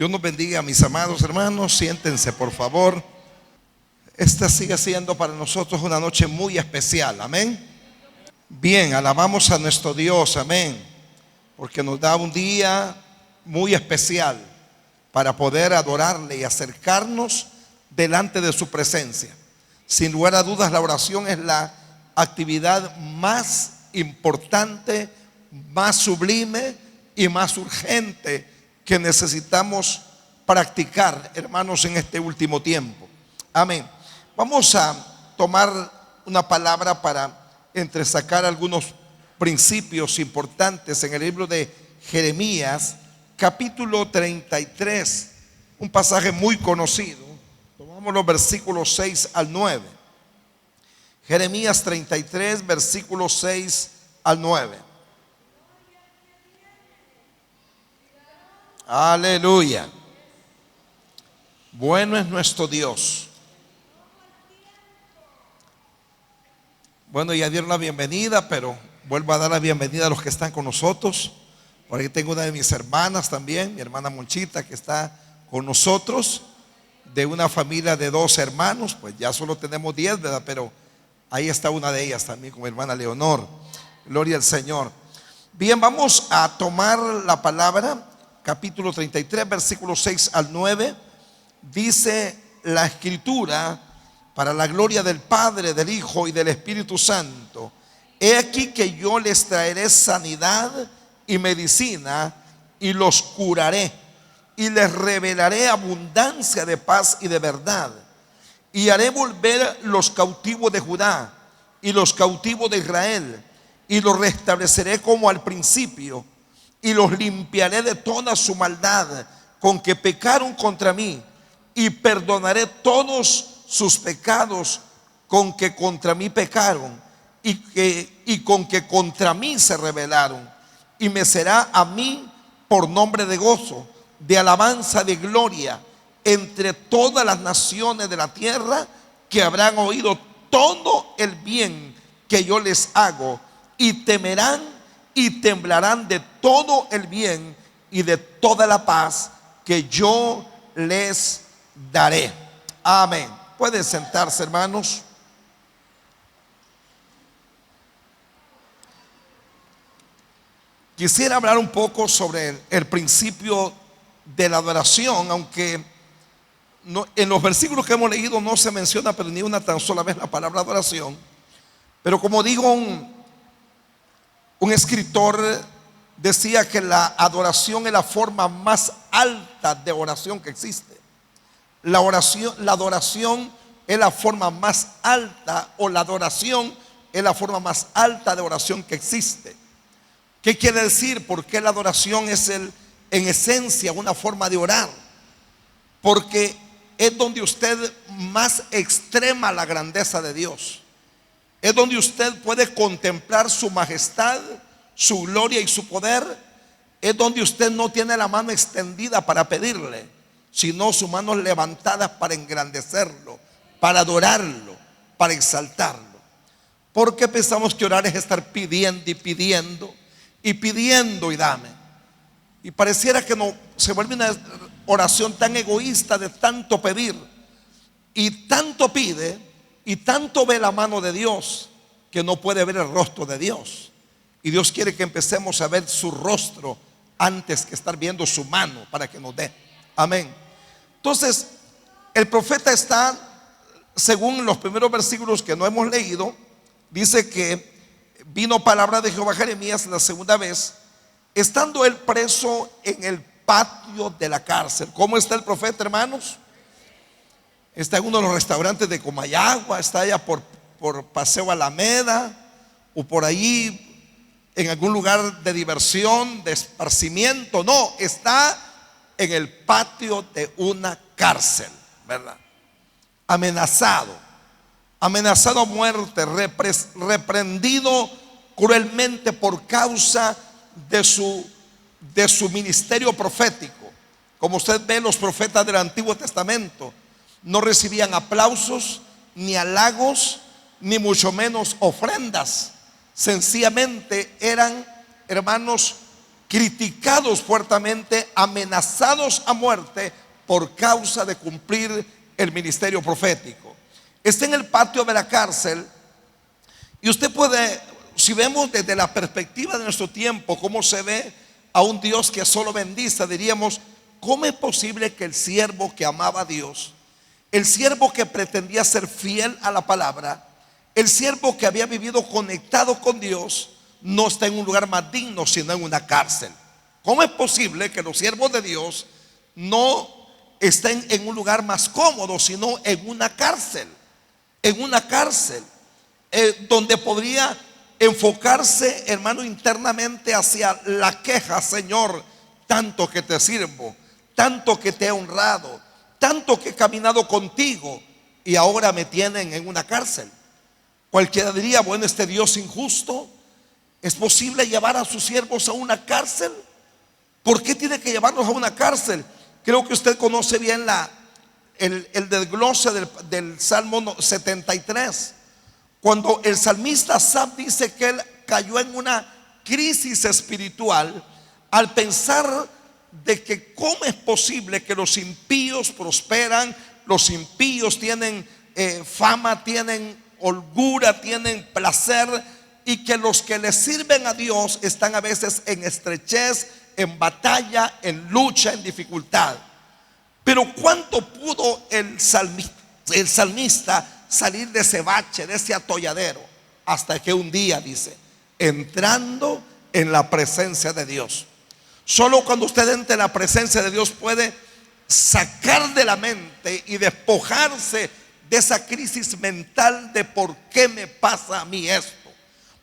Dios nos bendiga, mis amados hermanos. Siéntense, por favor. Esta sigue siendo para nosotros una noche muy especial. Amén. Bien, alabamos a nuestro Dios. Amén. Porque nos da un día muy especial para poder adorarle y acercarnos delante de su presencia. Sin lugar a dudas, la oración es la actividad más importante, más sublime y más urgente que necesitamos practicar, hermanos, en este último tiempo. Amén. Vamos a tomar una palabra para entresacar algunos principios importantes en el libro de Jeremías, capítulo 33, un pasaje muy conocido. Tomamos los versículos 6 al 9. Jeremías 33, versículos 6 al 9. Aleluya. Bueno es nuestro Dios. Bueno, ya dieron la bienvenida, pero vuelvo a dar la bienvenida a los que están con nosotros. Por ahí tengo una de mis hermanas también, mi hermana Monchita, que está con nosotros, de una familia de 12 hermanos. Pues ya solo tenemos 10, ¿verdad? Pero ahí está una de ellas también, con mi hermana Leonor. Gloria al Señor. Bien, vamos a tomar la palabra. Capítulo 33, versículos 6 al 9. Dice la Escritura: para la gloria del Padre, del Hijo y del Espíritu Santo, he aquí que yo les traeré sanidad y medicina, y los curaré, y les revelaré abundancia de paz y de verdad, y haré volver los cautivos de Judá y los cautivos de Israel, y los restableceré como al principio, y los limpiaré de toda su maldad con que pecaron contra mí, y perdonaré todos sus pecados con que contra mí pecaron, y con que contra mí se rebelaron, y me será a mí por nombre de gozo, de alabanza, de gloria entre todas las naciones de la tierra, que habrán oído todo el bien que yo les hago, y temerán y temblarán de todo el bien y de toda la paz que yo les daré. Amén. Pueden sentarse, hermanos. Quisiera hablar un poco sobre el principio de la adoración, aunque en los versículos que hemos leído no se menciona, pero ni una tan sola vez la palabra adoración. Pero como digo, un escritor decía que la adoración es la forma más alta de oración que existe. La adoración es la forma más alta, o la adoración es la forma más alta de oración que existe. ¿Qué quiere decir? Porque la adoración es en esencia una forma de orar, porque es donde usted más extrema la grandeza de Dios. Es donde usted puede contemplar su majestad, su gloria y su poder. Es donde usted no tiene la mano extendida para pedirle, sino sus manos levantadas para engrandecerlo, para adorarlo, para exaltarlo. Porque pensamos que orar es estar pidiendo y pidiendo y pidiendo y dame. Y pareciera que no se vuelve una oración tan egoísta de tanto pedir, y tanto pide y tanto ve la mano de Dios, que no puede ver el rostro de Dios. Y Dios quiere que empecemos a ver su rostro antes que estar viendo su mano para que nos dé. Amén. Entonces, el profeta está, según los primeros versículos que no hemos leído, dice que vino palabra de Jehová a Jeremías la segunda vez, estando él preso en el patio de la cárcel. ¿Cómo está el profeta, hermanos? Está en uno de los restaurantes de Comayagua, está allá por Paseo Alameda, o por ahí en algún lugar de diversión, de esparcimiento. No, está en el patio de una cárcel, ¿verdad? Amenazado a muerte, reprendido cruelmente por causa de su ministerio profético. Como usted ve, los profetas del Antiguo Testamento no recibían aplausos, ni halagos, ni mucho menos ofrendas. Sencillamente eran, hermanos, criticados fuertemente, amenazados a muerte por causa de cumplir el ministerio profético. Está en el patio de la cárcel y usted puede, si vemos desde la perspectiva de nuestro tiempo, cómo se ve a un Dios que solo bendice, diríamos, ¿cómo es posible que el siervo que amaba a Dios, el siervo que pretendía ser fiel a la palabra, el siervo que había vivido conectado con Dios, no está en un lugar más digno, sino en una cárcel? ¿Cómo es posible que los siervos de Dios no estén en un lugar más cómodo, sino en una cárcel? En una cárcel donde podría enfocarse, hermano, internamente hacia la queja: Señor, tanto que te sirvo, tanto que te he honrado, tanto que he caminado contigo, y ahora me tienen en una cárcel. Cualquiera diría: bueno, este Dios injusto, ¿es posible llevar a sus siervos a una cárcel? ¿Por qué tiene que llevarlos a una cárcel? Creo que usted conoce bien el desglose del Salmo 73. Cuando el salmista Asaf dice que él cayó en una crisis espiritual al pensar de que cómo es posible que los impíos prosperan, los impíos tienen fama, tienen holgura, tienen placer, y que los que le sirven a Dios están a veces en estrechez, en batalla, en lucha, en dificultad. Pero ¿cuánto pudo el salmista salir de ese bache, de ese atolladero? Hasta que un día, dice, entrando en la presencia de Dios. Solo cuando usted entre en la presencia de Dios puede sacar de la mente y despojarse de esa crisis mental de ¿por qué me pasa a mí esto?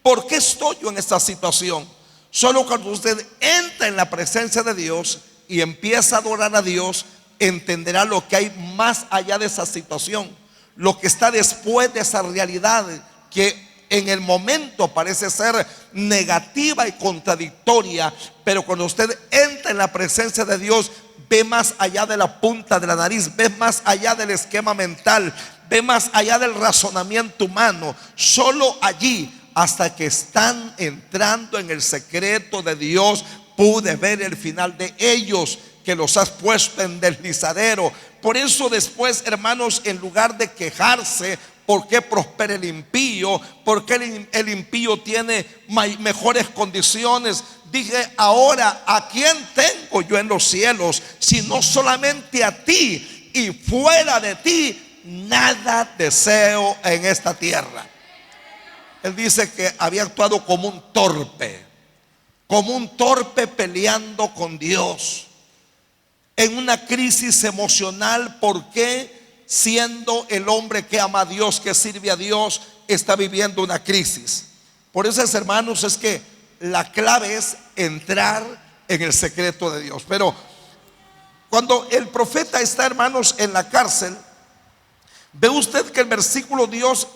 ¿Por qué estoy yo en esta situación? Solo cuando usted entra en la presencia de Dios y empieza a adorar a Dios, entenderá lo que hay más allá de esa situación, lo que está después de esa realidad que en el momento parece ser negativa y contradictoria, pero cuando usted entra en la presencia de Dios, ve más allá de la punta de la nariz, ve más allá del esquema mental, ve más allá del razonamiento humano. Solo allí, hasta que están entrando en el secreto de Dios, pude ver el final de ellos, que los has puesto en deslizadero. Por eso después, hermanos, en lugar de quejarse por qué prospera el impío, porque el impío tiene mejores condiciones, dije: ahora, ¿a quién tengo yo en los cielos? Sino solamente a ti, y fuera de ti nada deseo en esta tierra. Él dice que había actuado como un torpe peleando con Dios, en una crisis emocional. ¿Por qué, siendo el hombre que ama a Dios, que sirve a Dios, está viviendo una crisis? Por eso, hermanos, es que la clave es entrar en el secreto de Dios. Pero cuando el profeta está, hermanos, en la cárcel, ve usted que el versículo 2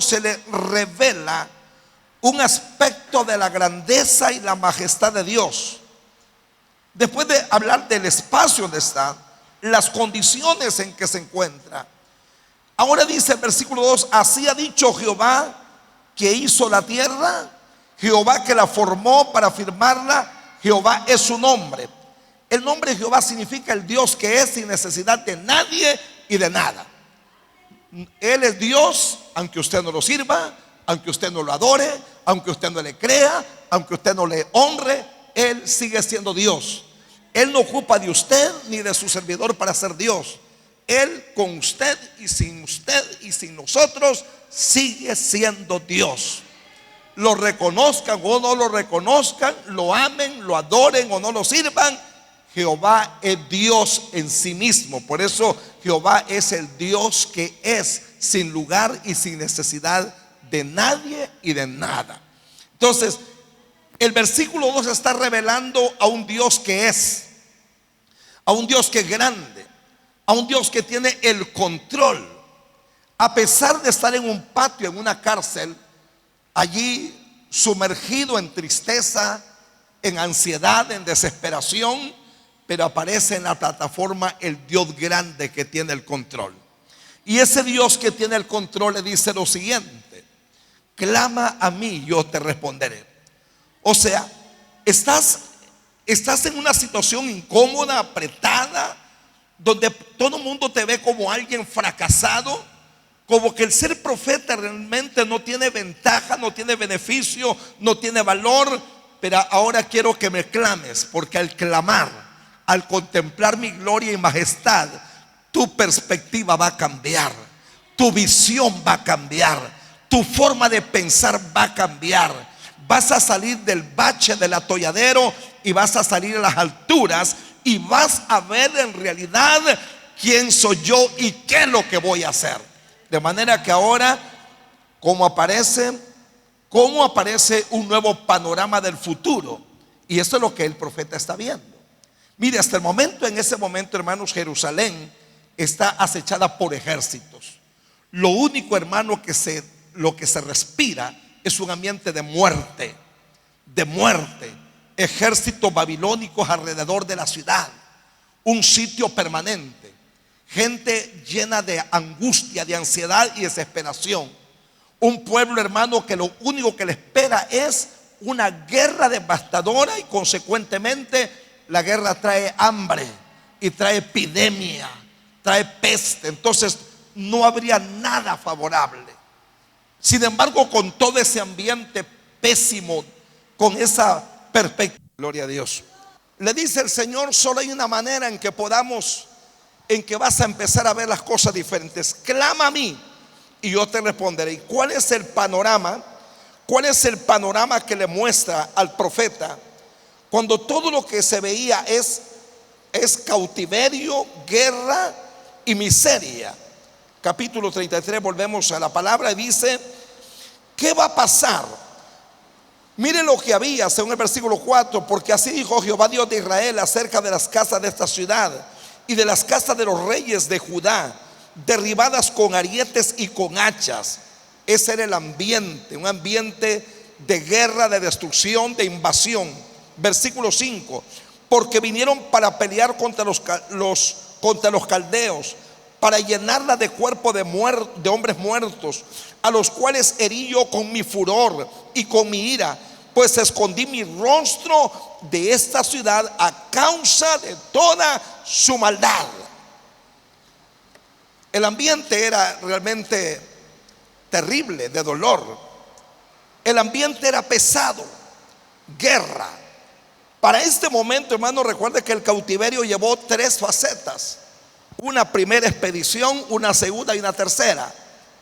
se le revela un aspecto de la grandeza y la majestad de Dios. Después de hablar del espacio donde está, las condiciones en que se encuentra, ahora dice el versículo 2: así ha dicho Jehová, que hizo la tierra, Jehová que la formó para firmarla, Jehová es su nombre. El nombre de Jehová significa el Dios que es, sin necesidad de nadie y de nada. Él es Dios, aunque usted no lo sirva, aunque usted no lo adore, aunque usted no le crea, aunque usted no le honre, Él sigue siendo Dios. Él no ocupa de usted ni de su servidor para ser Dios. Él, con usted y sin nosotros, sigue siendo Dios. Lo reconozcan o no lo reconozcan, lo amen, lo adoren o no lo sirvan, Jehová es Dios en sí mismo. Por eso Jehová es el Dios que es, sin lugar y sin necesidad de nadie y de nada. Entonces, el versículo 2 está revelando a un Dios que es, a un Dios que es grande, a un Dios que tiene el control. A pesar de estar en un patio, en una cárcel, allí sumergido en tristeza, en ansiedad, en desesperación, pero aparece en la plataforma el Dios grande que tiene el control. Y ese Dios que tiene el control le dice lo siguiente: clama a mí, yo te responderé. O sea, Estás en una situación incómoda, apretada, donde todo el mundo te ve como alguien fracasado, como que el ser profeta realmente no tiene ventaja, no tiene beneficio, no tiene valor. Pero ahora quiero que me clames, porque al clamar, al contemplar mi gloria y majestad, tu perspectiva va a cambiar, tu visión va a cambiar, tu forma de pensar va a cambiar. Vas a salir del bache, del atolladero, y vas a salir a las alturas, y vas a ver en realidad quién soy yo y qué es lo que voy a hacer. De manera que ahora, ¿cómo aparece un nuevo panorama del futuro? Y esto es lo que el profeta está viendo. Mire, hasta el momento, en ese momento, hermanos, Jerusalén está acechada por ejércitos. Lo único, hermano, lo que se respira es un ambiente de muerte, ejércitos babilónicos alrededor de la ciudad, un sitio permanente, gente llena de angustia, de ansiedad y desesperación. Un pueblo, hermano, que lo único que le espera es una guerra devastadora, y consecuentemente la guerra trae hambre y trae epidemia, trae peste. Entonces no habría nada favorable. Sin embargo, con todo ese ambiente pésimo, con esa perspectiva, gloria a Dios, le dice el Señor: solo hay una manera en que vas a empezar a ver las cosas diferentes. Clama a mí y yo te responderé. ¿Y cuál es el panorama? ¿Cuál es el panorama que le muestra al profeta cuando todo lo que se veía es cautiverio, guerra y miseria? Capítulo 33, volvemos a la palabra, y dice: ¿qué va a pasar? Mire lo que había, según el versículo 4: porque así dijo Jehová Dios de Israel acerca de las casas de esta ciudad y de las casas de los reyes de Judá, derribadas con arietes y con hachas. Ese era el ambiente, un ambiente de guerra, de destrucción, de invasión. Versículo 5: porque vinieron para pelear contra los caldeos, para llenarla de cuerpo de hombres muertos, a los cuales herí yo con mi furor y con mi ira, pues escondí mi rostro de esta ciudad a causa de toda su maldad. El ambiente era realmente terrible, de dolor. El ambiente era pesado, guerra. Para este momento, hermano, recuerde que el cautiverio llevó 3 facetas: una primera expedición, una segunda y una tercera.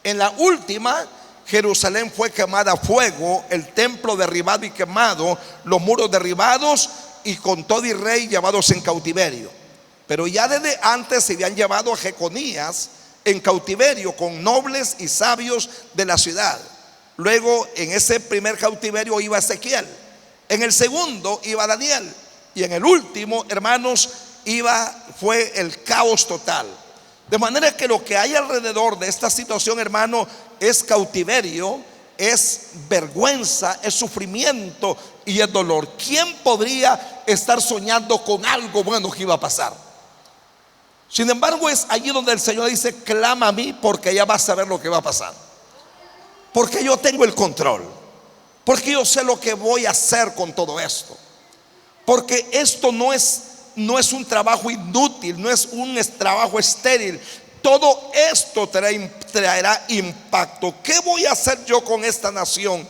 En la última, Jerusalén fue quemada a fuego, el templo derribado y quemado, los muros derribados, y con todo y rey llevados en cautiverio. Pero ya desde antes se habían llevado a Jeconías en cautiverio con nobles y sabios de la ciudad. Luego, en ese primer cautiverio iba Ezequiel, en el segundo iba Daniel, y en el último, hermanos, fue el caos total. De manera que lo que hay alrededor de esta situación, hermano, es cautiverio, es vergüenza, es sufrimiento y es dolor. ¿Quién podría estar soñando con algo bueno que iba a pasar? Sin embargo, es allí donde el Señor dice: clama a mí, porque ya vas a ver lo que va a pasar, porque yo tengo el control, porque yo sé lo que voy a hacer con todo esto, porque esto no es un trabajo inútil, no es un trabajo estéril. Todo esto traerá impacto. ¿Qué voy a hacer yo con esta nación?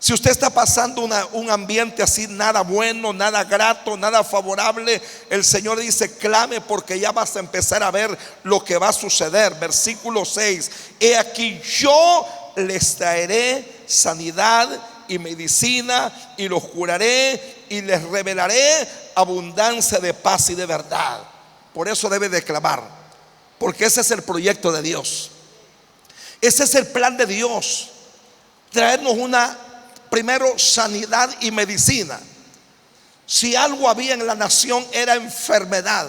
Si usted está pasando un ambiente así, nada bueno, nada grato, nada favorable, el Señor dice: clame, porque ya vas a empezar a ver lo que va a suceder. Versículo 6: he aquí yo les traeré sanidad y medicina, y los curaré y les revelaré abundancia de paz y de verdad. Por eso debe de clamar, porque ese es el proyecto de Dios, ese es el plan de Dios: traernos primero sanidad y medicina. Si algo había en la nación era enfermedad,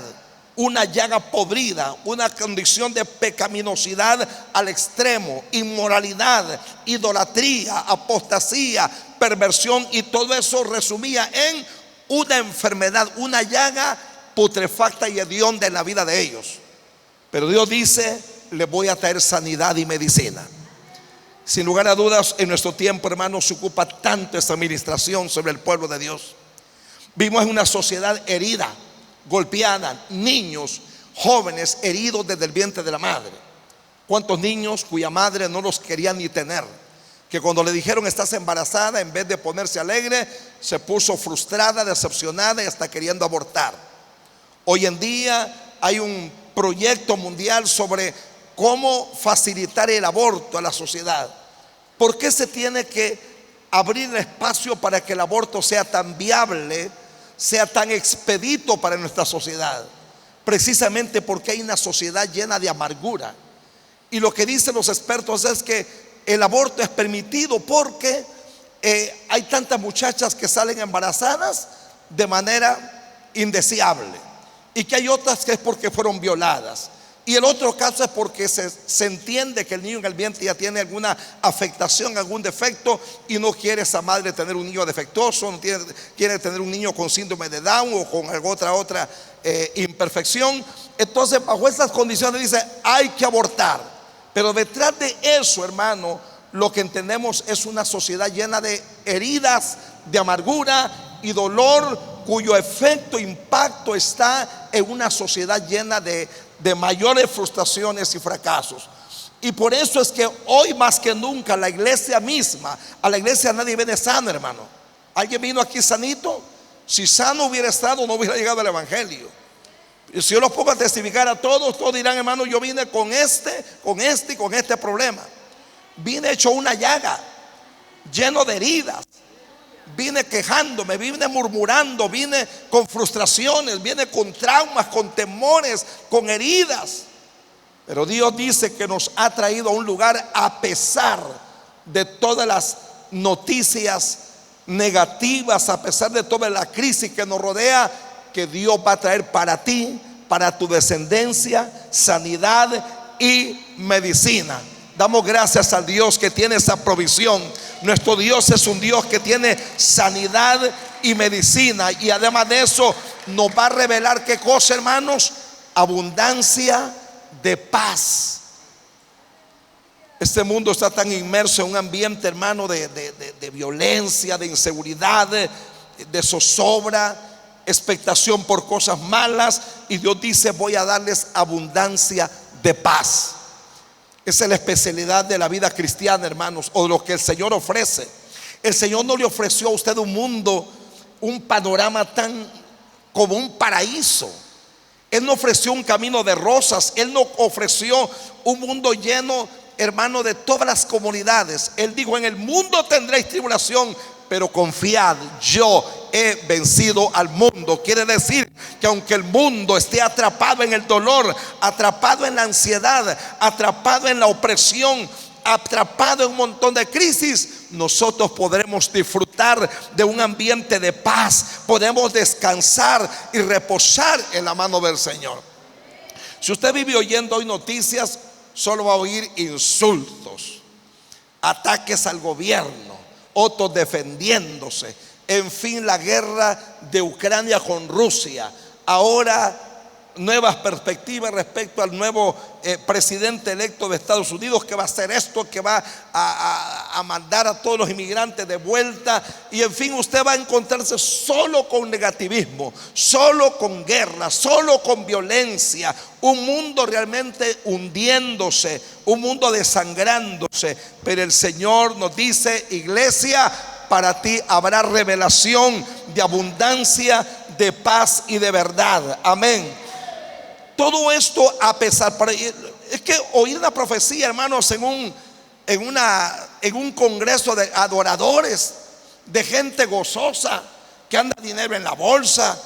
una llaga podrida, una condición de pecaminosidad al extremo, inmoralidad, idolatría, apostasía, perversión, y todo eso resumía en una enfermedad, una llaga putrefacta y hedionda en la vida de ellos. Pero Dios dice: les voy a traer sanidad y medicina. Sin lugar a dudas, en nuestro tiempo, hermanos, se ocupa tanto esta administración sobre el pueblo de Dios. Vivimos en una sociedad herida, golpeada, niños, jóvenes heridos desde el vientre de la madre. ¿Cuántos niños cuya madre no los quería ni tener? Que cuando le dijeron estás embarazada, en vez de ponerse alegre, se puso frustrada, decepcionada y hasta queriendo abortar. Hoy en día hay un proyecto mundial sobre cómo facilitar el aborto a la sociedad. ¿Por qué se tiene que abrir el espacio para que el aborto sea tan viable, sea tan expedito para nuestra sociedad? Precisamente porque hay una sociedad llena de amargura. Y lo que dicen los expertos es que el aborto es permitido porque hay tantas muchachas que salen embarazadas de manera indeseable, y que hay otras que es porque fueron violadas, y el otro caso es porque se entiende que el niño en el vientre ya tiene alguna afectación, algún defecto, y no quiere esa madre tener un niño defectuoso, no quiere tener un niño con síndrome de Down o con otra imperfección. Entonces, bajo estas condiciones dice hay que abortar. Pero detrás de eso, hermano, lo que entendemos es una sociedad llena de heridas, de amargura y dolor, cuyo efecto, impacto está en una sociedad llena de mayores frustraciones y fracasos. Y por eso es que hoy más que nunca la iglesia misma, a la iglesia nadie viene sano, hermano. ¿Alguien vino aquí sanito? Si sano hubiera estado, no hubiera llegado al evangelio. Y si yo los pongo a testificar a todos, todos dirán, hermano, yo vine con este problema. Vine hecho una llaga, lleno de heridas. Vine quejándome, vine murmurando, vine con frustraciones, vine con traumas, con temores, con heridas. Pero Dios dice que nos ha traído a un lugar a pesar de todas las noticias negativas, a pesar de toda la crisis que nos rodea, que Dios va a traer para ti, para tu descendencia, sanidad y medicina. Damos gracias al Dios que tiene esa provisión. Nuestro Dios es un Dios que tiene sanidad y medicina, y además de eso nos va a revelar ¿qué cosa, hermanos? Abundancia de paz. Este mundo está tan inmerso en un ambiente, hermano, de violencia, de inseguridad, de zozobra, expectación por cosas malas, y Dios dice voy a darles abundancia de paz. Esa es la especialidad de la vida cristiana, hermanos, o de lo que el Señor ofrece. El Señor no le ofreció a usted un mundo, un panorama tan como un paraíso. Él no ofreció un camino de rosas. Él no ofreció un mundo lleno, hermano, de todas las comunidades. Él dijo: en el mundo tendréis tribulación, pero confiad, yo he vencido al mundo. Quiere decir que aunque el mundo esté atrapado en el dolor, atrapado en la ansiedad, atrapado en la opresión, atrapado en un montón de crisis, nosotros podremos disfrutar de un ambiente de paz. Podemos descansar y reposar en la mano del Señor. Si usted vive oyendo hoy noticias, solo va a oír insultos, ataques al gobierno, otros defendiéndose, en fin, la guerra de Ucrania con Rusia. Ahora nuevas perspectivas respecto al nuevo presidente electo de Estados Unidos, que va a hacer esto, que va a mandar a todos los inmigrantes de vuelta. Y en fin, usted va a encontrarse solo con negativismo, solo con guerra, solo con violencia. Un mundo realmente hundiéndose, un mundo desangrándose. Pero el Señor nos dice: iglesia, para ti habrá revelación de abundancia, de paz y de verdad. Amén. Todo esto a pesar, es que oír una profecía, hermanos, en un congreso de adoradores, de gente gozosa, que anda dinero en la bolsa,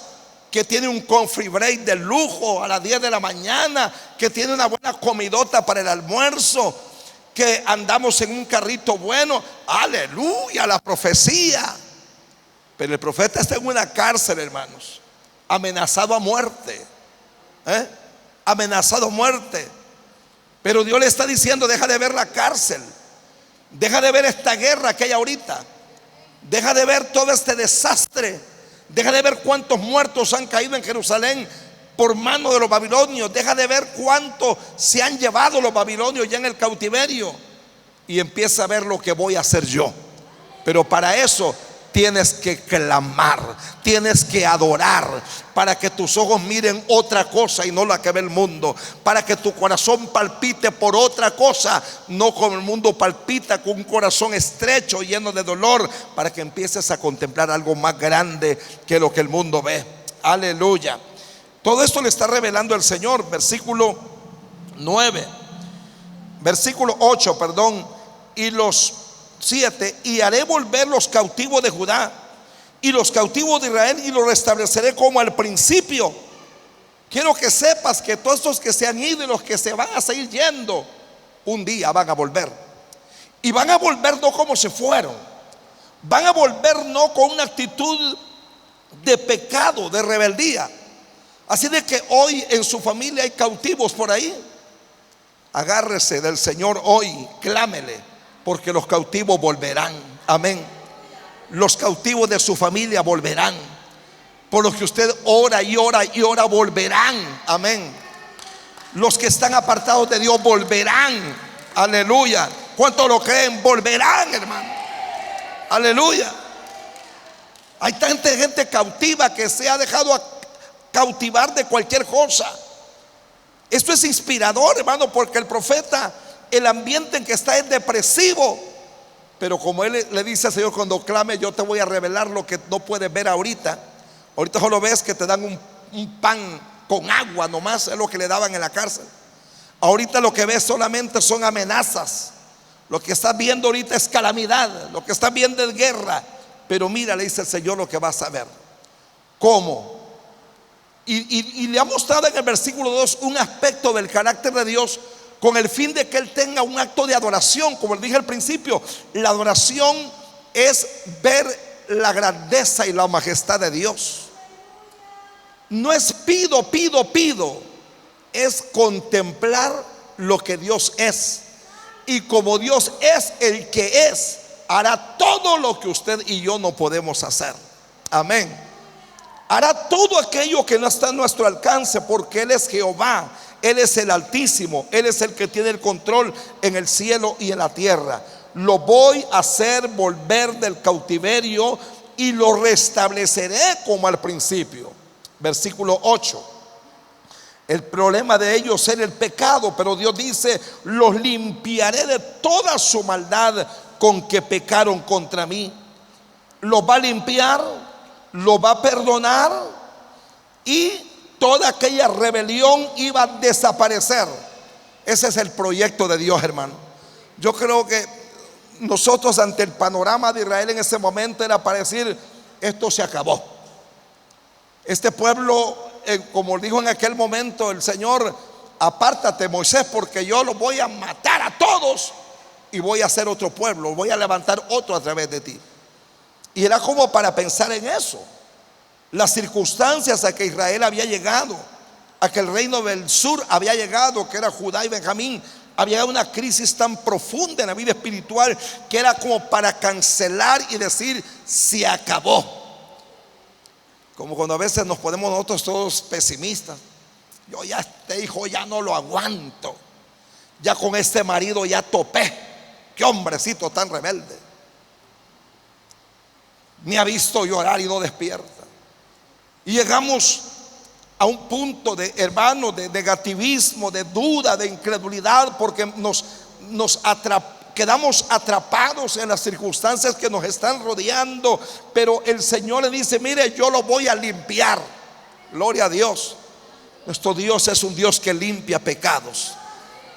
que tiene un coffee break de lujo a las 10 de la mañana, que tiene una buena comidota para el almuerzo, que andamos en un carrito bueno. Aleluya, la profecía. Pero el profeta está en una cárcel, hermanos, amenazado a muerte. Amenazado a muerte. Pero Dios le está diciendo: deja de ver la cárcel, deja de ver esta guerra que hay ahorita, deja de ver todo este desastre, deja de ver cuántos muertos han caído en Jerusalén por mano de los babilonios, deja de ver cuánto se han llevado los babilonios ya en el cautiverio, y empieza a ver lo que voy a hacer yo. Pero para eso tienes que clamar, tienes que adorar, para que tus ojos miren otra cosa y no la que ve el mundo, para que tu corazón palpite por otra cosa, no como el mundo palpita, con un corazón estrecho, lleno de dolor, para que empieces a contemplar algo más grande que lo que el mundo ve. Aleluya. Todo esto le está revelando el Señor. Versículo 8, perdón, y los 7: y haré volver los cautivos de Judá y los cautivos de Israel, y los restableceré como al principio. Quiero que sepas que todos estos que se han ido y los que se van a seguir yendo, un día van a volver. Y van a volver no como se fueron, van a volver no con una actitud de pecado, de rebeldía. Así de que hoy en su familia hay cautivos por ahí, agárrese del Señor hoy, clámele, porque los cautivos volverán. Amén. Los cautivos de su familia volverán. Por los que usted ora y ora y ora, volverán. Amén. Los que están apartados de Dios volverán. Aleluya. ¿Cuántos lo creen? Volverán, hermano. Aleluya. Hay tanta gente cautiva que se ha dejado cautivar de cualquier cosa. Esto es inspirador, hermano, porque el profeta, el ambiente en que está es depresivo, pero como él le dice al Señor: cuando clame, yo te voy a revelar lo que no puedes ver ahorita. Ahorita solo ves que te dan un pan con agua nomás, es lo que le daban en la cárcel. Ahorita lo que ves solamente son amenazas. Lo que estás viendo ahorita es calamidad, lo que estás viendo es guerra. Pero mira, le dice el Señor, lo que vas a ver. ¿Cómo? Y le ha mostrado en el versículo 2 un aspecto del carácter de Dios, con el fin de que Él tenga un acto de adoración. Como les dije al principio, la adoración es ver la grandeza y la majestad de Dios. No es pido, es contemplar lo que Dios es. Y como Dios es el que es, hará todo lo que usted y yo no podemos hacer. Amén. Hará todo aquello que no está a nuestro alcance, porque Él es Jehová, Él es el Altísimo, Él es el que tiene el control en el cielo y en la tierra. Lo voy a hacer volver del cautiverio y lo restableceré como al principio. Versículo 8. El problema de ellos era el pecado, pero Dios dice: los limpiaré de toda su maldad con que pecaron contra mí. Los va a limpiar, lo va a perdonar, y toda aquella rebelión iba a desaparecer. Ese es el proyecto de Dios, hermano. Yo creo que nosotros, ante el panorama de Israel en ese momento, era para decir: esto se acabó. Este pueblo, como dijo en aquel momento el Señor: apártate, Moisés, porque yo los voy a matar a todos y voy a hacer otro pueblo, voy a levantar otro a través de ti. Y era como para pensar en eso. Las circunstancias a que Israel había llegado, a que el reino del sur había llegado, que era Judá y Benjamín, había una crisis tan profunda en la vida espiritual que era como para cancelar y decir: se acabó. Como cuando a veces nos ponemos nosotros todos pesimistas: yo ya este hijo ya no lo aguanto, ya con este marido ya topé, qué hombrecito tan rebelde, me ha visto llorar y no despierta. Y llegamos a un punto de, hermano, de negativismo, de duda, de incredulidad, porque quedamos atrapados en las circunstancias que nos están rodeando. Pero el Señor le dice: mire, yo lo voy a limpiar. Gloria a Dios. Nuestro Dios es un Dios que limpia pecados.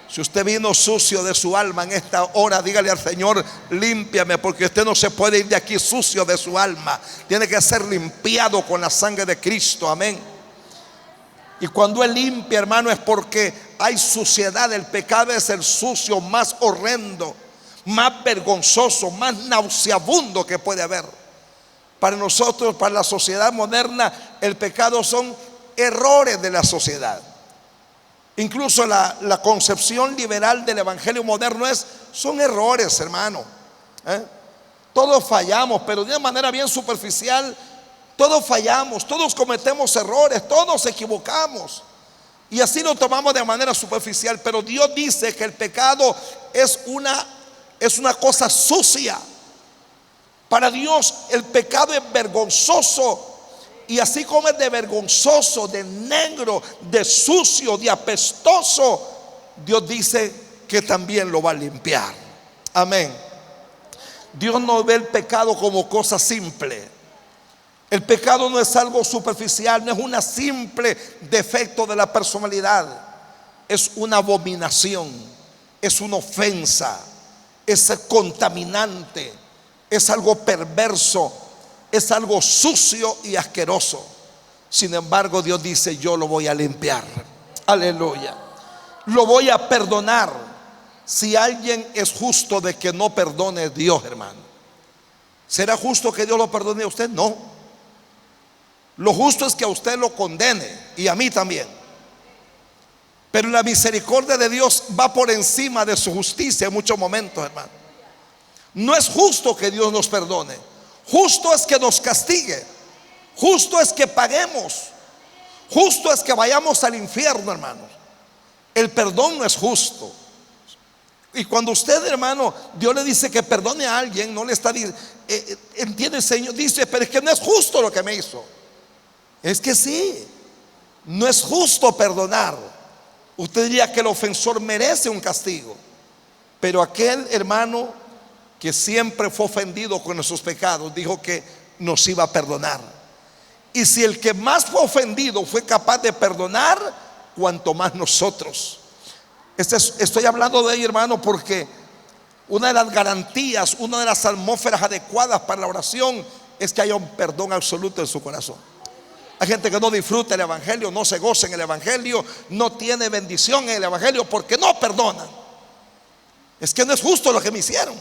Si usted vino sucio de su alma en esta hora, dígale al Señor: límpiame, porque usted no se puede ir de aquí sucio de su alma. Tiene que ser limpiado con la sangre de Cristo. Amén. Y cuando Él limpia, hermano, es porque hay suciedad. El pecado es el sucio más horrendo, más vergonzoso, más nauseabundo que puede haber. Para nosotros, para la sociedad moderna, el pecado son errores de la sociedad. Incluso la concepción liberal del evangelio moderno son errores, hermano. Todos fallamos, pero de una manera bien superficial. Todos fallamos, todos cometemos errores, todos nos equivocamos, y así lo tomamos de manera superficial. Pero Dios dice que el pecado es una cosa sucia. Para Dios el pecado es vergonzoso. Y así como es de vergonzoso, de negro, de sucio, de apestoso, Dios dice que también lo va a limpiar. Amén. Dios no ve el pecado como cosa simple. El pecado no es algo superficial, no es una simple defecto de la personalidad. Es una abominación, es una ofensa, es contaminante, es algo perverso, es algo sucio y asqueroso. Sin embargo, Dios dice: yo lo voy a limpiar. Aleluya. Lo voy a perdonar. Si alguien es justo de que no perdone, Dios, hermano. ¿Será justo que Dios lo perdone a usted? No. Lo justo es que a usted lo condene, y a mí también. Pero la misericordia de Dios va por encima de su justicia en muchos momentos, hermano. No es justo que Dios nos perdone. Justo es que nos castigue. Justo es que paguemos. Justo es que vayamos al infierno, hermanos. El perdón no es justo. Y cuando usted, hermano, Dios le dice que perdone a alguien, no le está diciendo, entiende el Señor, dice: pero es que no es justo lo que me hizo. Es que sí, no es justo perdonar. Usted diría que el ofensor merece un castigo, pero aquel hermano que siempre fue ofendido con nuestros pecados dijo que nos iba a perdonar. Y si el que más fue ofendido fue capaz de perdonar, cuanto más nosotros. Estoy hablando de ahí, hermano, porque una de las garantías, una de las atmósferas adecuadas para la oración es que haya un perdón absoluto en su corazón. Hay gente que no disfruta el evangelio, no se goza en el evangelio, no tiene bendición en el evangelio porque no perdona. Es que no es justo lo que me hicieron.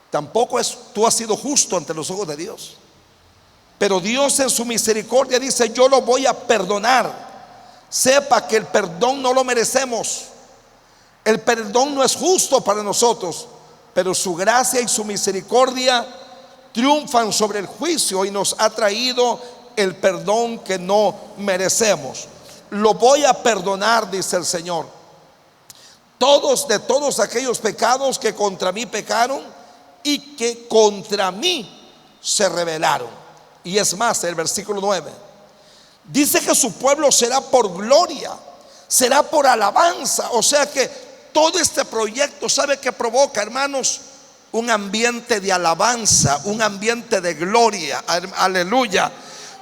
Tampoco tú has sido justo ante los ojos de Dios. Pero Dios en su misericordia dice: yo lo voy a perdonar. Sepa que el perdón no lo merecemos. El perdón no es justo para nosotros, pero su gracia y su misericordia triunfan sobre el juicio y nos ha traído el perdón que no merecemos. Lo voy a perdonar, dice el Señor, de todos aquellos pecados que contra mí pecaron y que contra mí se rebelaron. Y es más, el versículo 9 dice que su pueblo será por gloria, será por alabanza. O sea que todo este proyecto, ¿sabe qué provoca, hermanos? Un ambiente de alabanza, un ambiente de gloria. Aleluya.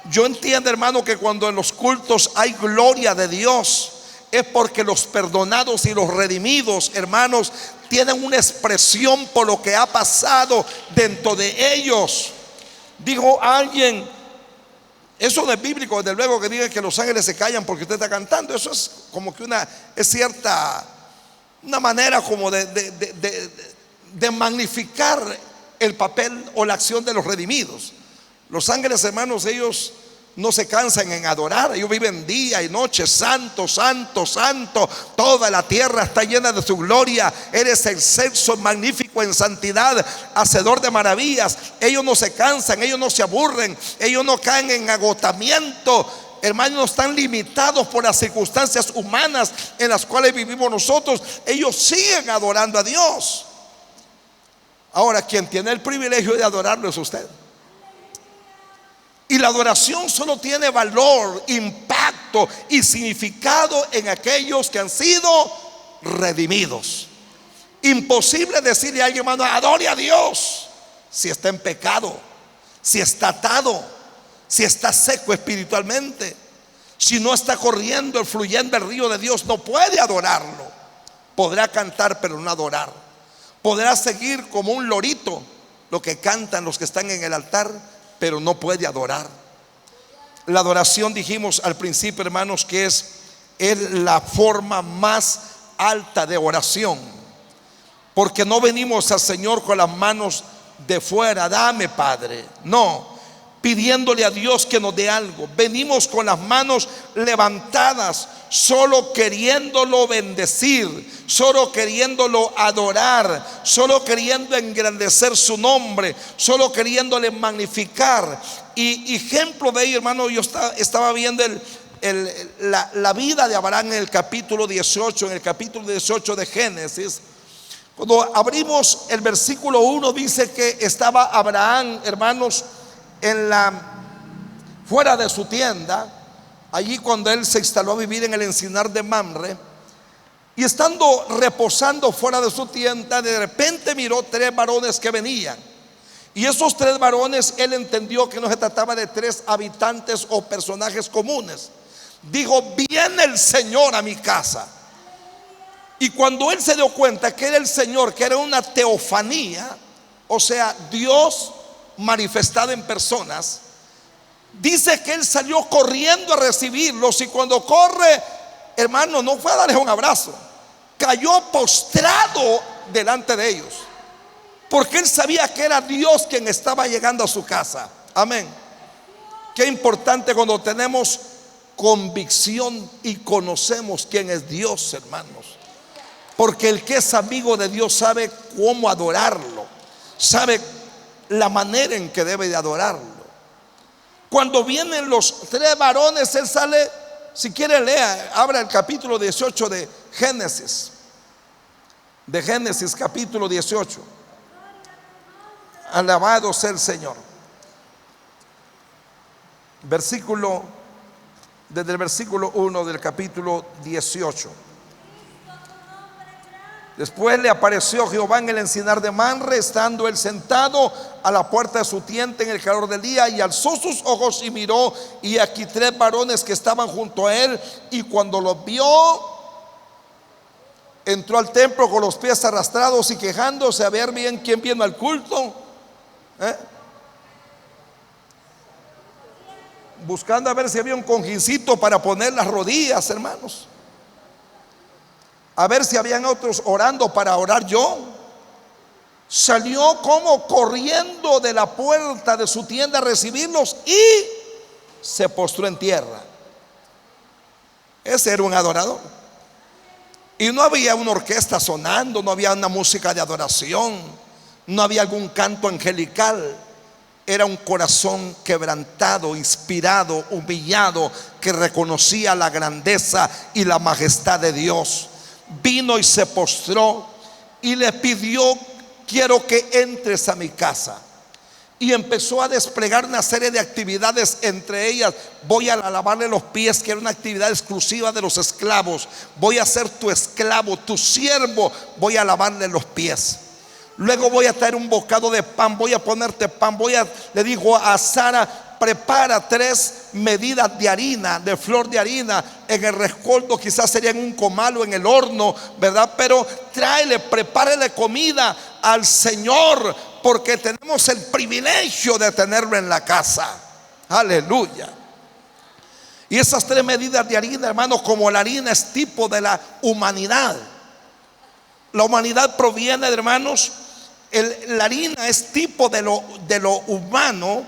Yo entiendo, hermano, que cuando en los cultos hay gloria de Dios, es porque los perdonados y los redimidos, hermanos, tienen una expresión por lo que ha pasado dentro de ellos. Dijo alguien: eso no es bíblico, desde luego, que diga que los ángeles se callan porque usted está cantando. Eso es como que una manera como de magnificar el papel o la acción de los redimidos. Los ángeles, hermanos, ellos no se cansan en adorar. Ellos viven día y noche: santo, santo, santo, toda la tierra está llena de su gloria. Eres excelso, magnífico en santidad, hacedor de maravillas. Ellos no se cansan, ellos no se aburren, ellos no caen en agotamiento. Hermanos, no están limitados por las circunstancias humanas en las cuales vivimos nosotros. Ellos siguen adorando a Dios. Ahora, quien tiene el privilegio de adorarlo es usted. Y la adoración solo tiene valor, impacto y significado en aquellos que han sido redimidos. Imposible decirle a alguien, hermano, adore a Dios, si está en pecado, si está atado, si está seco espiritualmente, si no está corriendo, fluyendo el río de Dios. No puede adorarlo. Podrá cantar, pero no adorar. Podrá seguir como un lorito lo que cantan los que están en el altar, pero no puede adorar. La adoración, dijimos al principio, hermanos, que es la forma más alta de oración, porque no venimos al Señor con las manos de fuera: dame, Padre. No, pidiéndole a Dios que nos dé algo. Venimos con las manos levantadas, solo queriéndolo bendecir, solo queriéndolo adorar, solo queriendo engrandecer su nombre, solo queriéndole magnificar. Y ejemplo de ello, hermano, yo estaba viendo la vida de Abraham en el capítulo 18, de Génesis, Cuando abrimos el versículo 1 dice que estaba Abraham, hermanos, fuera de su tienda, allí cuando él se instaló a vivir en el encinar de Mamre. Y estando reposando fuera de su tienda, de repente miró 3 varones que venían. Y esos 3 varones, él entendió que no se trataba de 3 habitantes o personajes comunes. Dijo: viene el Señor a mi casa. Y cuando él se dio cuenta que era el Señor, que era una teofanía, o sea, Dios manifestado en personas, dice que él salió corriendo a recibirlos. Y cuando corre, hermano, no fue a darles un abrazo, cayó postrado delante de ellos, porque él sabía que era Dios quien estaba llegando a su casa. Amén. Qué importante cuando tenemos convicción y conocemos quién es Dios, hermanos. Porque el que es amigo de Dios sabe cómo adorarlo, sabe la manera en que debe de adorarlo. Cuando vienen los 3 varones, él sale. Si quiere, lea, abra el capítulo 18 de Génesis. De Génesis capítulo 18. Alabado sea el Señor. Desde el versículo 1 del capítulo 18. Después le apareció Jehová en el encinar de Mamre, estando él sentado a la puerta de su tienda en el calor del día, y alzó sus ojos y miró, y aquí 3 varones que estaban junto a él, y cuando los vio, entró al templo con los pies arrastrados y quejándose a ver bien quién vino al culto, buscando a ver si había un cojincito para poner las rodillas, hermanos, a ver si habían otros orando para orar yo. Salió como corriendo de la puerta de su tienda a recibirlos y se postró en tierra. Ese era un adorador. Y no había una orquesta sonando, no había una música de adoración, no había algún canto angelical. Era un corazón quebrantado, inspirado, humillado, que reconocía la grandeza y la majestad de Dios. Vino y se postró y le pidió: quiero que entres a mi casa. Y empezó a desplegar una serie de actividades, entre ellas: voy a lavarle los pies, que era una actividad exclusiva de los esclavos. Voy a ser tu esclavo, tu siervo, voy a lavarle los pies. Luego voy a traer un bocado de pan, voy a ponerte pan, le dijo a Sara: prepara 3 medidas de harina, de flor de harina, en el rescoldo, quizás sería en un comal o en el horno, ¿verdad? Pero prepárele comida al Señor, porque tenemos el privilegio de tenerlo en la casa. Aleluya. Y esas 3 medidas de harina, hermanos, como la harina es tipo de la humanidad. La humanidad proviene, hermanos, la harina es tipo de lo humano,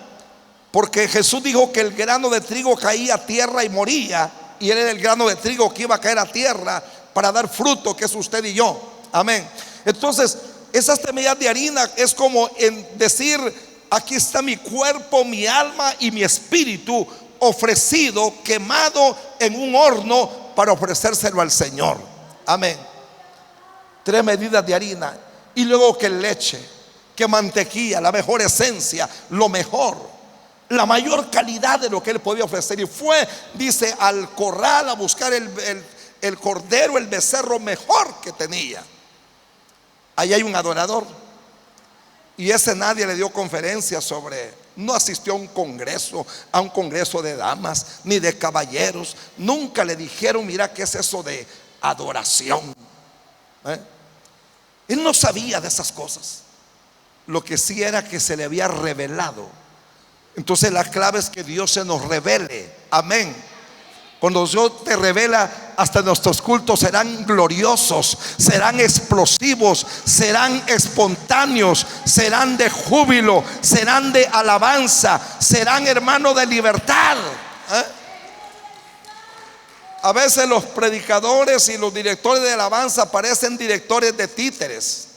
porque Jesús dijo que el grano de trigo caía a tierra y moría, y él era el grano de trigo que iba a caer a tierra para dar fruto, que es usted y yo. Amén. Entonces, esas 3 medidas de harina es como en decir: aquí está mi cuerpo, mi alma y mi espíritu ofrecido, quemado en un horno para ofrecérselo al Señor. Amén. 3 medidas de harina, y luego que leche, que mantequilla, la mejor esencia, lo mejor, la mayor calidad de lo que él podía ofrecer. Y fue, dice, al corral a buscar el cordero, el becerro mejor que tenía. Ahí hay un adorador. Y ese nadie le dio conferencia no asistió a un congreso de damas ni de caballeros. Nunca le dijeron: mira, ¿qué es eso de adoración? Él no sabía de esas cosas. Lo que sí era que se le había revelado. Entonces la clave es que Dios se nos revele. Amén. Cuando Dios te revela, hasta nuestros cultos serán gloriosos, serán explosivos, serán espontáneos, serán de júbilo, serán de alabanza, serán, hermano, de libertad. A veces los predicadores y los directores de alabanza parecen directores de títeres.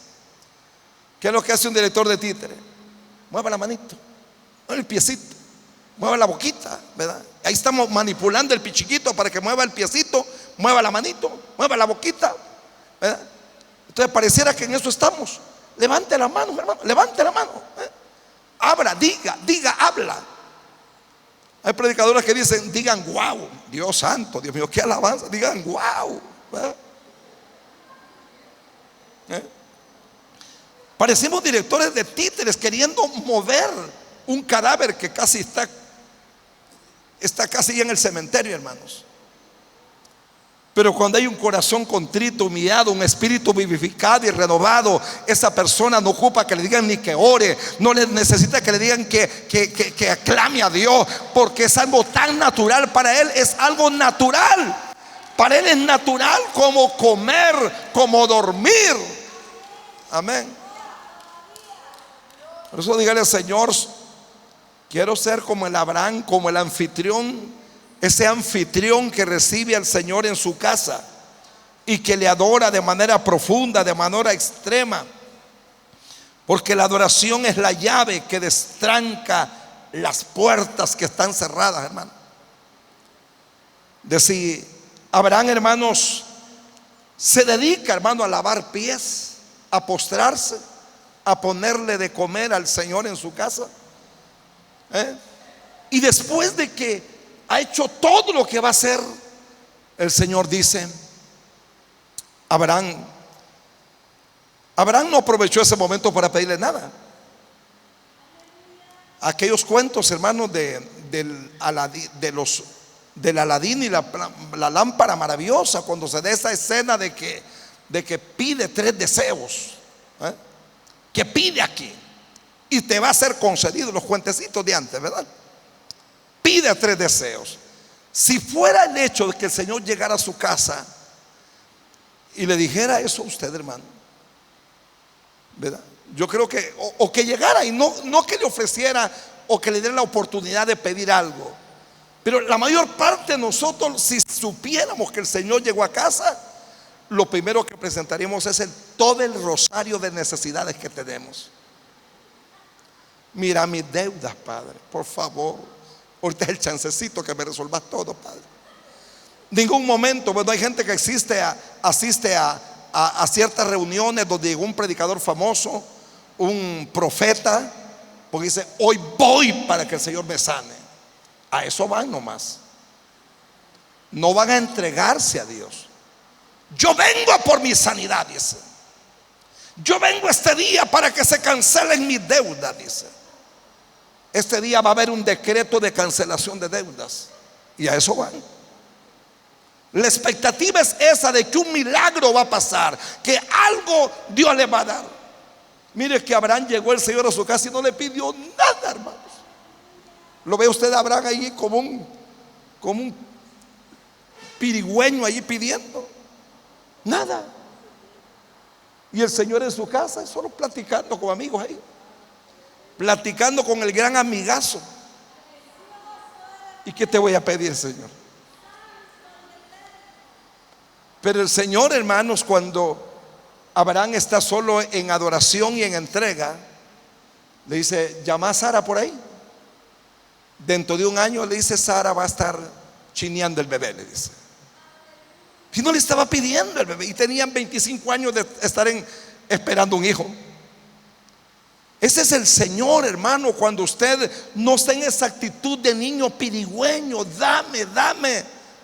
¿Qué es lo que hace un director de títere? Mueva la manito, mueva el piecito, mueva la boquita, ¿verdad? Ahí estamos manipulando el pichiquito para que mueva el piecito, mueva la manito, mueva la boquita, ¿verdad? Entonces pareciera que en eso estamos. Levante la mano, hermano, levante la mano. Abra, diga, habla. Hay predicadores que dicen, digan wow, Dios santo, Dios mío, qué alabanza, digan wow. Parecemos directores de títeres queriendo mover un cadáver que casi está casi en el cementerio, hermanos. Pero cuando hay un corazón contrito, humillado, un espíritu vivificado y renovado, esa persona no ocupa que le digan ni que ore, no le necesita que le digan que aclame a Dios, porque es algo tan natural para él, es algo natural. Para él es natural como comer, como dormir. Amén. Por eso dígale al Señor, quiero ser como el Abraham, como el anfitrión. Ese anfitrión que recibe al Señor en su casa y que le adora de manera profunda, de manera extrema. Porque la adoración es la llave que destranca las puertas que están cerradas, hermano. De si Abraham, hermanos, se dedica, hermano, a lavar pies, a postrarse, a ponerle de comer al Señor en su casa. Y después de que ha hecho todo lo que va a hacer, el Señor dice, Abraham no aprovechó ese momento para pedirle nada. Aquellos cuentos, hermanos, del Aladín y la lámpara maravillosa, cuando se da esa escena de que pide 3 deseos, que pide aquí y te va a ser concedido, los cuentecitos de antes, ¿verdad? Pide 3 deseos. Si fuera el hecho de que el Señor llegara a su casa y le dijera eso a usted, hermano, ¿verdad? Yo creo que, o que llegara y no que le ofreciera o que le diera la oportunidad de pedir algo. Pero la mayor parte de nosotros, si supiéramos que el Señor llegó a casa, lo primero que presentaríamos es todo el rosario de necesidades que tenemos. Mira mis deudas, Padre, por favor. Ahorita es el chancecito que me resuelvas todo, Padre. Ningún momento, bueno, hay gente que asiste a ciertas reuniones donde llegó un predicador famoso, un profeta, porque dice, hoy voy para que el Señor me sane. A eso van nomás. No van a entregarse a Dios. Yo vengo a por mi sanidad, dice. Yo vengo este día para que se cancelen mis deudas, dice. Este día va a haber un decreto de cancelación de deudas. Y a eso van. La expectativa es esa de que un milagro va a pasar, que algo Dios le va a dar. Mire que Abraham llegó el Señor a su casa y no le pidió nada, hermanos. Lo ve usted a Abraham ahí como un pirigüeño ahí pidiendo. Nada. Y el Señor en su casa, solo platicando con amigos ahí. Platicando con el gran amigazo. ¿Y qué te voy a pedir, Señor? Pero el Señor, hermanos, cuando Abraham está solo en adoración y en entrega, le dice, llama a Sara por ahí. Dentro de un año, le dice, Sara va a estar chineando el bebé, le dice. Y no le estaba pidiendo el bebé, y tenían 25 años de estar esperando un hijo. Ese es el Señor, hermano, cuando usted no está en esa actitud de niño pirigüeño, dame,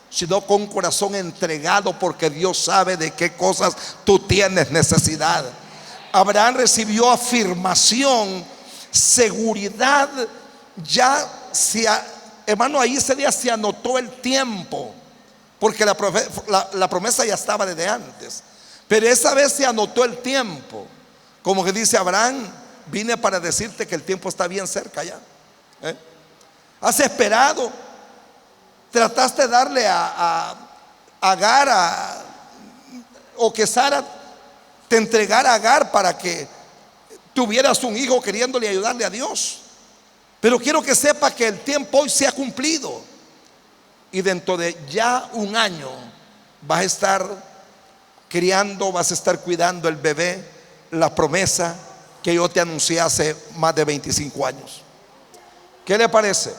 sino con un corazón entregado, porque Dios sabe de qué cosas tú tienes necesidad. Abraham recibió afirmación, seguridad, hermano, ahí ese día se anotó el tiempo, porque la promesa ya estaba desde antes, pero esa vez se anotó el tiempo, como que dice Abraham, vine para decirte que el tiempo está bien cerca ya. Has esperado, trataste de darle a Agar, o que Sara te entregara a Agar para que tuvieras un hijo, queriéndole ayudarle a Dios. Pero quiero que sepa que el tiempo hoy se ha cumplido, y dentro de ya un año vas a estar criando, vas a estar cuidando el bebé, la promesa que yo te anuncié hace más de 25 años. ¿Qué le parece?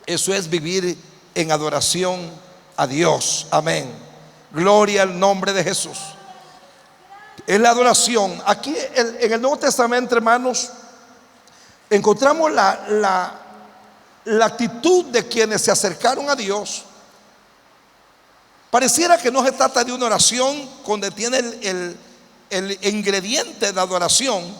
Eso es vivir en adoración a Dios. Amén. Gloria al nombre de Jesús. Es la adoración. Aquí en el Nuevo Testamento, hermanos, encontramos la actitud de quienes se acercaron a Dios. Pareciera que no se trata de una oración donde tiene el ingrediente de adoración,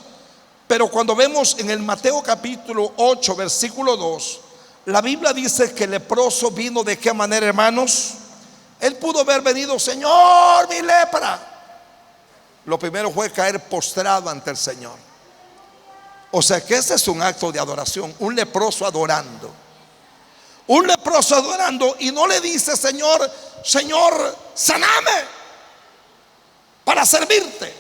pero cuando vemos en el Mateo capítulo 8, versículo 2, la Biblia dice que el leproso vino de qué manera, hermanos. Él pudo haber venido: Señor, mi lepra. Lo primero fue caer postrado ante el Señor. O sea que ese es un acto de adoración, un leproso adorando. Un leproso adorando, y no le dice: Señor, Señor, saname para servirte.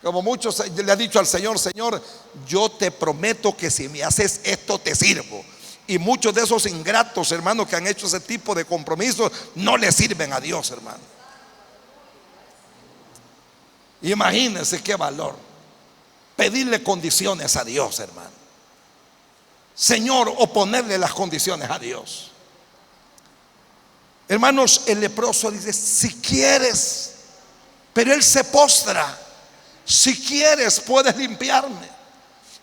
Como muchos le han dicho al Señor: Señor, yo te prometo que si me haces esto te sirvo. Y muchos de esos ingratos, hermanos, que han hecho ese tipo de compromisos, no le sirven a Dios, hermano. Imagínense qué valor pedirle condiciones a Dios, hermano. Señor, o ponerle las condiciones a Dios. Hermanos, el leproso dice: si quieres, pero él se postra: si quieres, puedes limpiarme.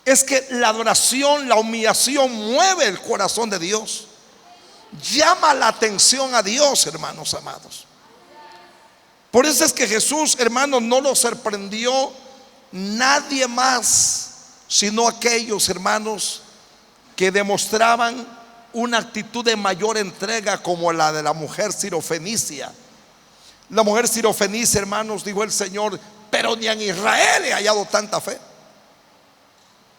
Es que la adoración, la humillación mueve el corazón de Dios, llama la atención a Dios, hermanos amados. Por eso es que Jesús, hermanos, no lo sorprendió nadie más, sino aquellos, hermanos, que demostraban una actitud de mayor entrega, como la de la mujer sirofenicia. La mujer sirofenicia, hermanos, dijo el Señor: pero ni en Israel he hallado tanta fe.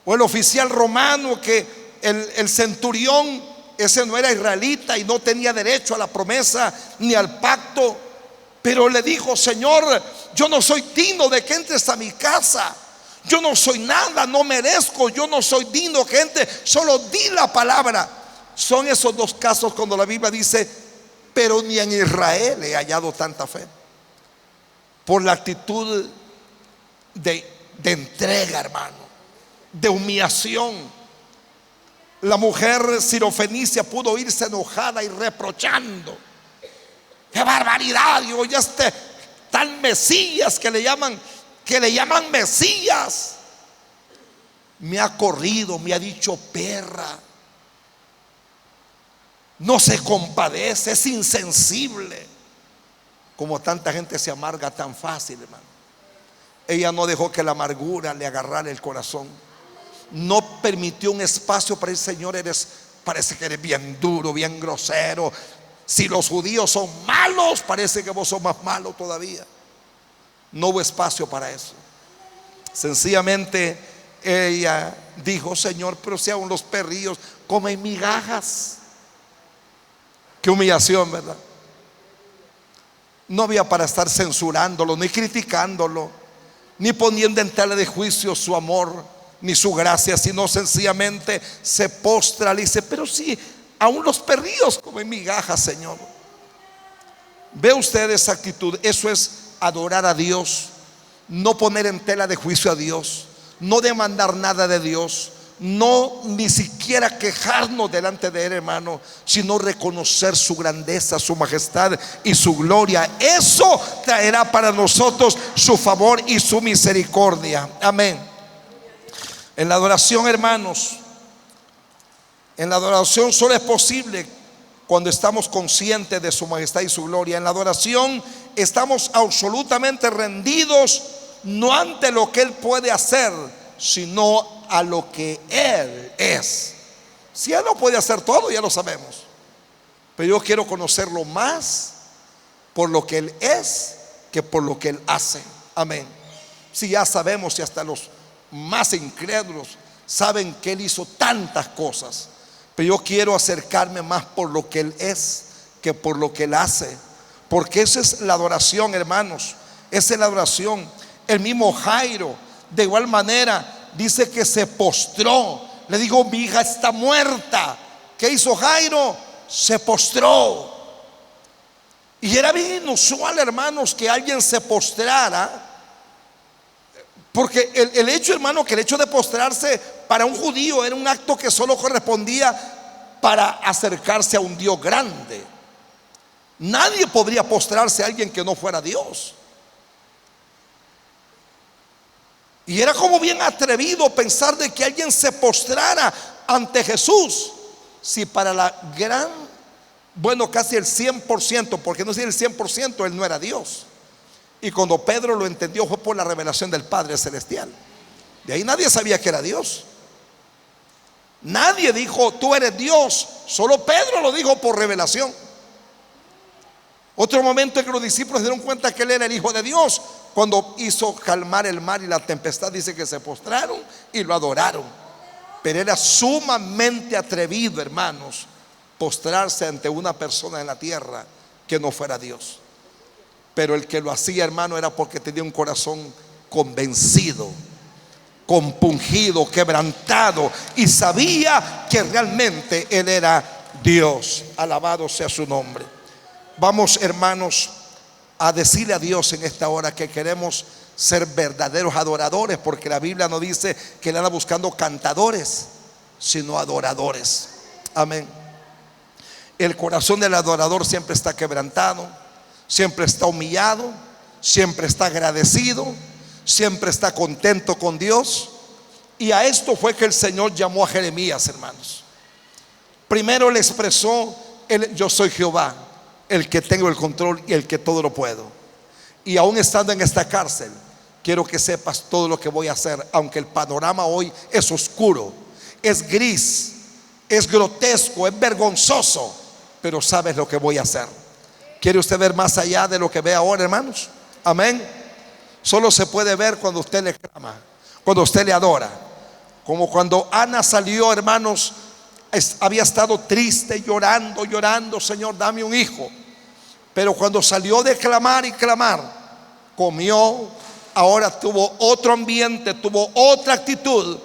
O el oficial romano, que el centurión, ese no era israelita y no tenía derecho a la promesa ni al pacto, pero le dijo: Señor, yo no soy digno de que entres a mi casa. Yo no soy nada, no merezco, yo no soy digno que entre, solo di la palabra. Son esos dos casos cuando la Biblia dice: pero ni en Israel he hallado tanta fe. Por la actitud de entrega, hermano, de humillación. La mujer sirofenicia pudo irse enojada y reprochando: qué barbaridad, digo, ya este tal Mesías que le llaman Mesías, me ha corrido, me ha dicho perra, no se compadece, es insensible. Como tanta gente se amarga tan fácil, hermano. Ella no dejó que la amargura le agarrara el corazón. No permitió un espacio para decir: Señor, parece que eres bien duro, bien grosero. Si los judíos son malos, parece que vos sos más malo todavía. No hubo espacio para eso. Sencillamente ella dijo: Señor, pero si aún los perrillos comen migajas. Qué humillación, ¿verdad? No había para estar censurándolo, ni criticándolo, ni poniendo en tela de juicio su amor, ni su gracia, sino sencillamente se postra, le dice: pero si aún los perrillos comen migajas, Señor. ¿Ve usted esa actitud? Eso es adorar a Dios. No poner en tela de juicio a Dios, no demandar nada de Dios, no ni siquiera quejarnos delante de Él, hermano, sino reconocer su grandeza, su majestad y su gloria. Eso traerá para nosotros su favor y su misericordia. Amén. En la adoración, hermanos, en la adoración solo es posible cuando estamos conscientes de su majestad y su gloria. En la adoración estamos absolutamente rendidos, no ante lo que Él puede hacer, sino a lo que Él es. Si Él no puede hacer todo, ya lo sabemos, pero yo quiero conocerlo más por lo que Él es que por lo que Él hace. Amén. Si ya sabemos, y hasta los más incrédulos saben que Él hizo tantas cosas, pero yo quiero acercarme más por lo que Él es que por lo que Él hace, porque esa es la adoración, hermanos. Esa es la adoración. El mismo Jairo, de igual manera, dice que se postró. Le digo: mi hija está muerta. ¿Qué hizo Jairo? Se postró. Y era bien inusual, hermanos, que alguien se postrara, porque el hecho, hermano, que el hecho de postrarse para un judío era un acto que solo correspondía para acercarse a un Dios grande. Nadie podría postrarse a alguien que no fuera Dios. Y era como bien atrevido pensar de que alguien se postrara ante Jesús, si para la gran, bueno, casi el 100%, porque no decir el 100%, él no era Dios. Y cuando Pedro lo entendió fue por la revelación del Padre Celestial. De ahí nadie sabía que era Dios. Nadie dijo tú eres Dios, solo Pedro lo dijo por revelación. Otro momento en que los discípulos se dieron cuenta que él era el Hijo de Dios, cuando hizo calmar el mar y la tempestad, dice que se postraron y lo adoraron. Pero era sumamente atrevido, hermanos, postrarse ante una persona en la tierra que no fuera Dios. Pero el que lo hacía, hermano, era porque tenía un corazón convencido, compungido, quebrantado, y sabía que realmente él era Dios. Alabado sea su nombre. Vamos, hermanos, a decirle a Dios en esta hora que queremos ser verdaderos adoradores, porque la Biblia no dice que Él anda buscando cantadores, sino adoradores. Amén. El corazón del adorador siempre está quebrantado, siempre está humillado, siempre está agradecido, siempre está contento con Dios. Y a esto fue que el Señor llamó a Jeremías, hermanos. Primero le expresó yo soy Jehová, el que tengo el control y el que todo lo puedo. Y aún estando en esta cárcel, quiero que sepas todo lo que voy a hacer, aunque el panorama hoy es oscuro, es gris, es grotesco, es vergonzoso, pero sabes lo que voy a hacer. ¿Quiere usted ver más allá de lo que ve ahora, hermanos? Amén. Solo se puede ver cuando usted le clama, cuando usted le adora. Como cuando Ana salió, hermanos, había estado triste, llorando, Señor, dame un hijo. Pero cuando salió de clamar y clamar, comió, ahora tuvo otro ambiente, tuvo otra actitud,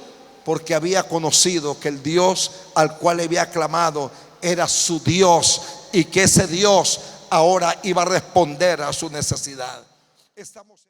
porque había conocido que el Dios al cual le había clamado era su Dios, y que ese Dios ahora iba a responder a su necesidad. Estamos